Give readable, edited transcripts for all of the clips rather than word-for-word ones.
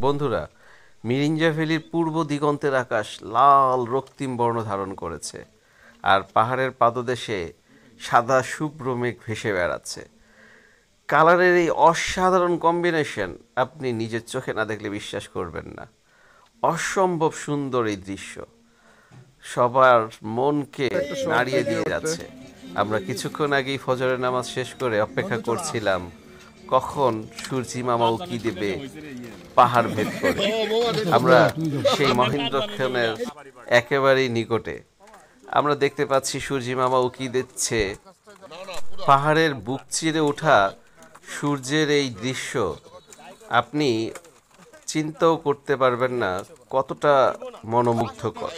বন্ধুরা, মিরিঞ্জা ভ্যালির পূর্ব দিগন্তের আকাশ লাল রক্তিম বর্ণ ধারণ করেছে, আর পাহাড়ের পাদদেশে সাদা শুভ্র মেঘ ভেসে বেড়াচ্ছে। কালারের এই অসাধারণ কম্বিনেশন আপনি নিজের চোখে না দেখলে বিশ্বাস করবেন না। অসম্ভব সুন্দর এই দৃশ্য সবার মনকে নাড়িয়ে দিয়ে যাচ্ছে। আমরা কিছুক্ষণ আগেই ফজরের নামাজ শেষ করে অপেক্ষা করছিলাম কখন সূর্যি মামা উকি দেবে পাহাড় ভেদ করে। আমরা সেই মহেন্দ্রক্ষণের একেবারেই নিকটে। আমরা দেখতে পাচ্ছি সূর্যি মামা উকি দিচ্ছে। পাহাড়ের বুক চিরে ওঠা সূর্যের এই দৃশ্য আপনি চিন্তাও করতে পারবেন না কতটা মনোমুগ্ধকর।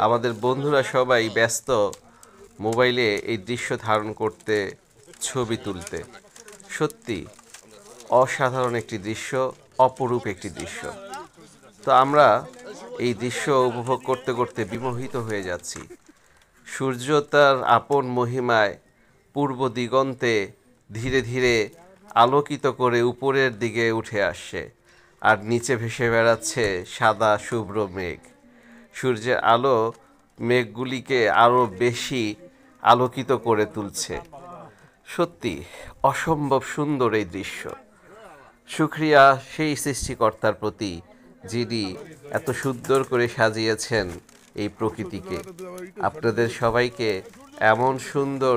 আমাদের বন্ধুরা সবাই ব্যস্ত মোবাইলে এই দৃশ্য ধারণ করতে, ছবি তুলতে। সত্যি অসাধারণ একটি দৃশ্য, অপরূপ একটি দৃশ্য। তো আমরা এই দৃশ্য উপভোগ করতে করতে বিমোহিত হয়ে যাচ্ছি। সূর্য তার আপন মহিমায় পূর্ব দিগন্তে ধীরে ধীরে আলোকিত করে উপরের দিকে উঠে আসছে, আর নিচে ভেসে বেড়াচ্ছে সাদা শুভ্র মেঘ। সূর্যের আলো মেঘগুলিকে আরও বেশি আলোকিত করে তুলছে। সত্যি অসম্ভব সুন্দর এই দৃশ্য। শুকরিয়া সেই সৃষ্টিকর্তার প্রতি, যিনি এত সুন্দর করে সাজিয়েছেন এই প্রকৃতিকে। আপনাদের সবাইকে এমন সুন্দর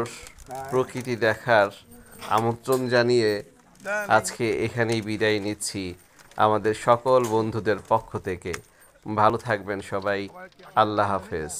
প্রকৃতি দেখার আমন্ত্রণ জানিয়ে আজকে এখানেই বিদায় নিচ্ছি আমাদের সকল বন্ধুদের পক্ষ থেকে। ভালো থাকবেন সবাই। আল্লাহ হাফেজ।